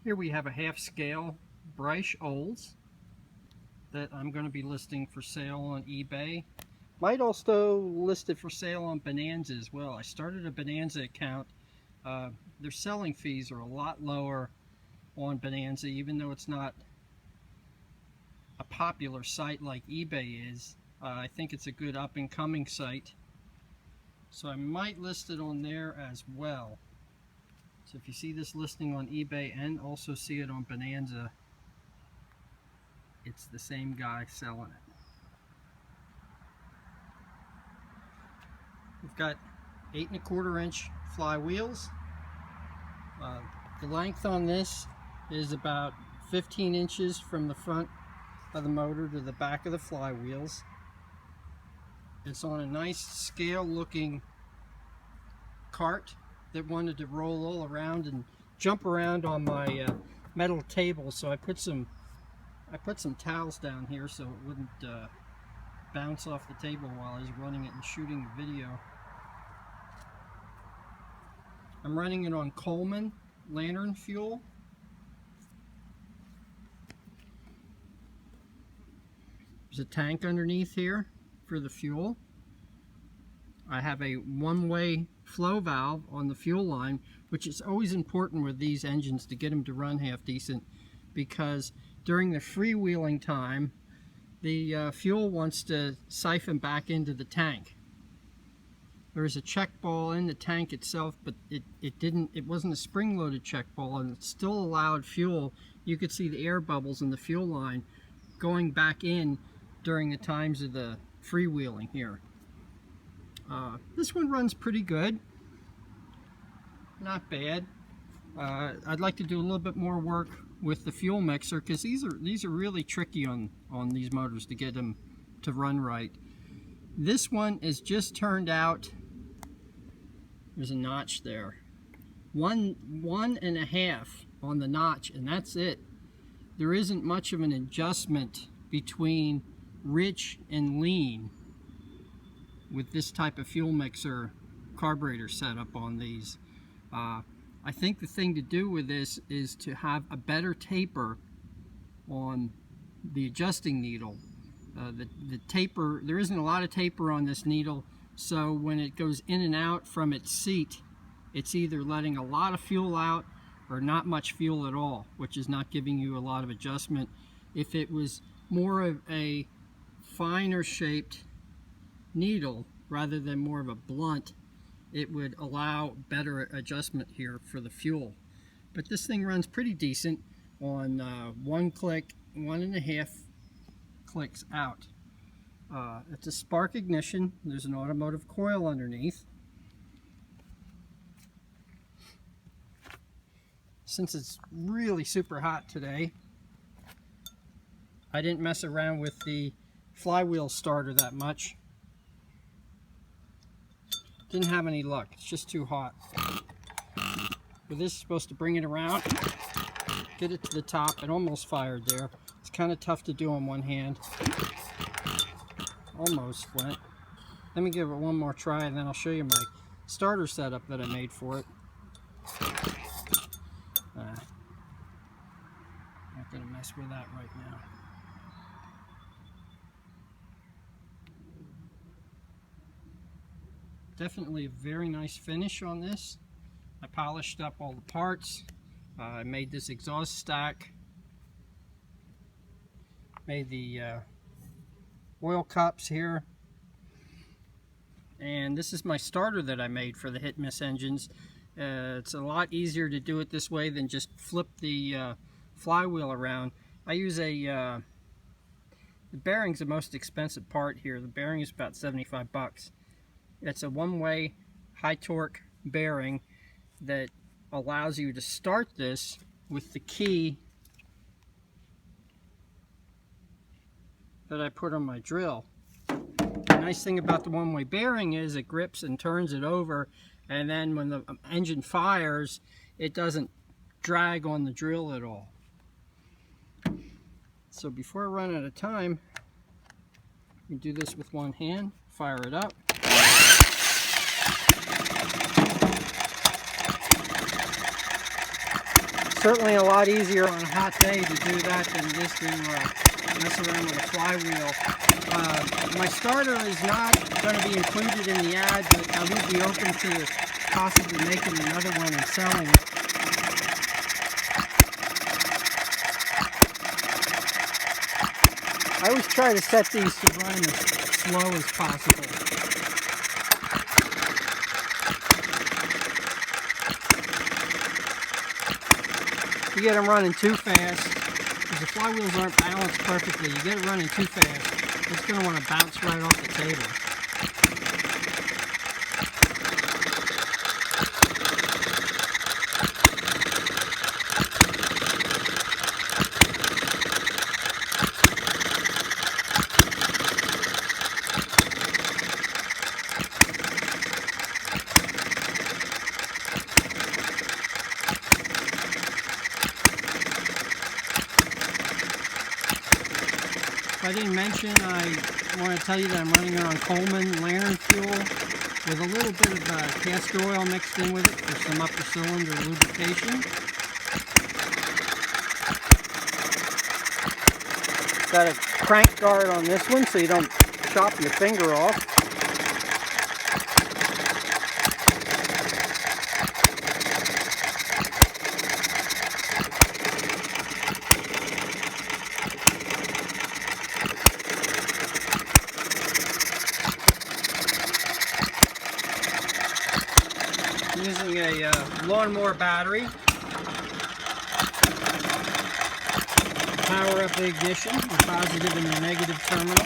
Here we have a half-scale Breisch Olds that I'm going to be listing for sale on eBay. Might also list it for sale on Bonanza as well. I started a Bonanza account. Their selling fees are a lot lower on Bonanza, even though it's not a popular site like eBay is. I think it's a good up-and-coming site, so I might list it on there as well. So if you see this listing on eBay and also see it on Bonanza, it's the same guy selling it. We've got 8 1/4 inch flywheels. The length on this is about 15 inches from the front of the motor to the back of the flywheels. It's on a nice scale looking cart that wanted to roll all around and jump around on my metal table, so I put some towels down here so it wouldn't bounce off the table while I was running it and shooting the video. I'm running it on Coleman lantern fuel. There's a tank underneath here for the fuel. I have a one-way flow valve on the fuel line, which is always important with these engines to get them to run half decent, because during the freewheeling time the fuel wants to siphon back into the tank. There's a check ball in the tank itself, but it wasn't a spring-loaded check ball, and it still allowed fuel. You could see the air bubbles in the fuel line going back in during the times of the freewheeling here. This one runs pretty good, not bad. I'd like to do a little bit more work with the fuel mixer, because these are really tricky on these motors to get them to run right. This one is just turned out. There's a notch there, one and a half on the notch, and that's it. There isn't much of an adjustment between rich and lean with this type of fuel mixer carburetor setup on these. I think the thing to do with this is to have a better taper on the adjusting needle. The taper, there isn't a lot of taper on this needle, so when it goes in and out from its seat, it's either letting a lot of fuel out or not much fuel at all, which is not giving you a lot of adjustment. If it was more of a finer shaped needle rather than more of a blunt, it would allow better adjustment here for the fuel. But this thing runs pretty decent on 1 click, 1.5 clicks out. It's a spark ignition. There's an automotive coil underneath. Since it's really super hot today, I didn't mess around with the flywheel starter that much. Didn't have any luck. It's just too hot. But this is supposed to bring it around, get it to the top. It almost fired there. It's kind of tough to do on one hand. Almost went. Let me give it one more try, and then I'll show you my starter setup that I made for it. Not going to mess with that right now. Definitely a very nice finish on this. I polished up all the parts. I made this exhaust stack. Made the oil cups here. And this is my starter that I made for the hit miss engines. It's a lot easier to do it this way than just flip the flywheel around. I use the bearing's the most expensive part here. The bearing is about 75 bucks. It's a one-way high torque bearing that allows you to start this with the key that I put on my drill. The nice thing about the one-way bearing is it grips and turns it over, and then when the engine fires, it doesn't drag on the drill at all. So before I run out of time, you do this with one hand, fire it up. Certainly a lot easier on a hot day to do that than it is to mess around with a flywheel. My starter is not going to be included in the ad, but I would be open to possibly making another one and selling it. I always try to set these to run as slow as possible. If you get them running too fast, because the flywheels aren't balanced perfectly, you get it running too fast, it's going to want to bounce right off the table. I didn't mention, I want to tell you that I'm running it on Coleman lantern fuel with a little bit of castor oil mixed in with it for some upper cylinder lubrication. Got a crank guard on this one so you don't chop your finger off. Using a lawnmower battery. Power up the ignition, the positive and the negative terminal.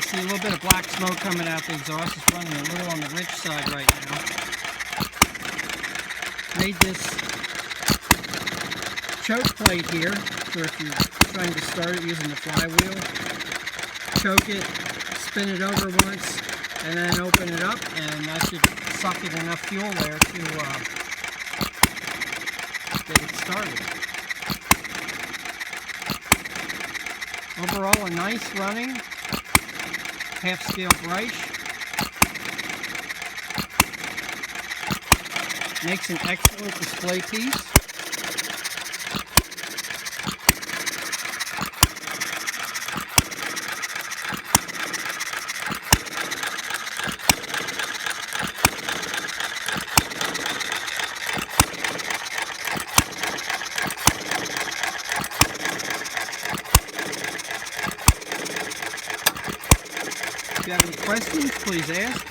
A little bit of black smoke coming out the exhaust. It's running a little on the rich side right now. Made this choke plate here for if you're trying to start it using the flywheel. Choke it, spin it over once, and then open it up, and that should suck in enough fuel there to get it started. Overall, a nice running half-scale Breisch. Makes an excellent display piece. If you have any questions, please ask.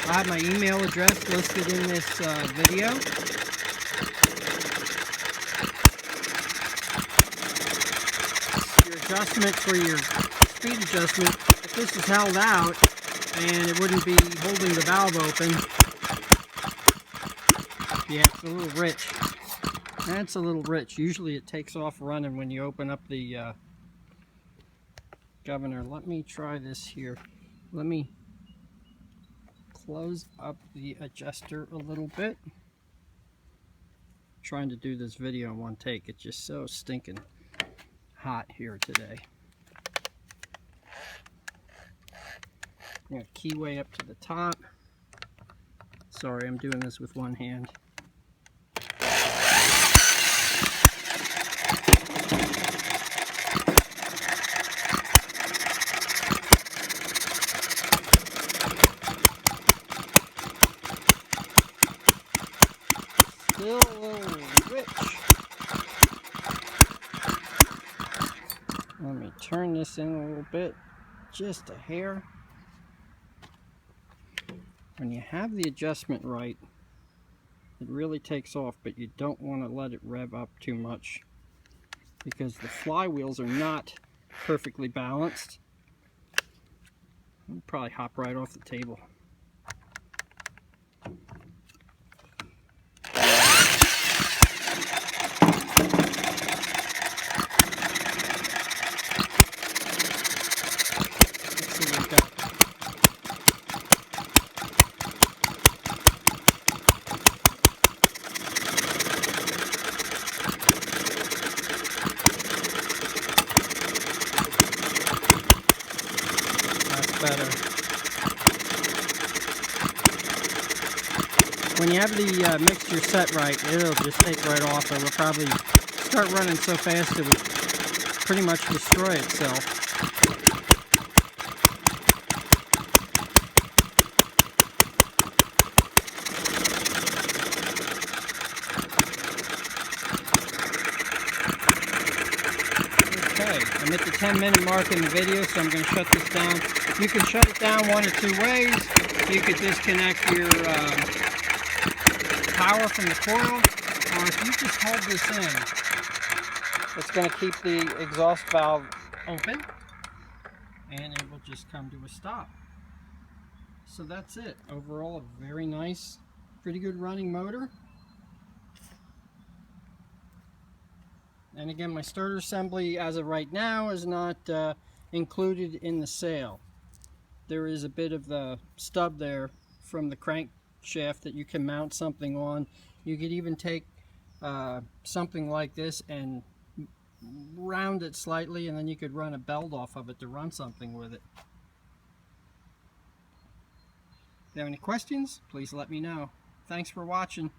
I have my email address listed in this video. Your adjustment for your speed adjustment, if this is held out and it wouldn't be holding the valve open, yeah, it's a little rich. That's a little rich. Usually it takes off running when you open up the governor. Let me try this here. Let me close up the adjuster a little bit. I'm trying to do this video in one take. It's just so stinking hot here today. I'm going to keyway up to the top. Sorry, I'm doing this with one hand. Still a little rich. Let me turn this in a little bit, just a hair. When you have the adjustment right, it really takes off, but you don't want to let it rev up too much because the flywheels are not perfectly balanced. I'll probably hop right off the table. When you have the mixture set right, it'll just take right off. It will probably start running so fast it would pretty much destroy itself. I'm at the 10-minute mark in the video, so I'm going to shut this down. You can shut it down one of two ways. You could disconnect your power from the coil, or if you just hold this in, it's going to keep the exhaust valve open, and it will just come to a stop. So that's it. Overall, a very nice, pretty good running motor. And again, my starter assembly as of right now is not included in the sale. There is a bit of the stub there from the crankshaft that you can mount something on. You could even take something like this and round it slightly, and then you could run a belt off of it to run something with it. If you have any questions, please let me know. Thanks for watching.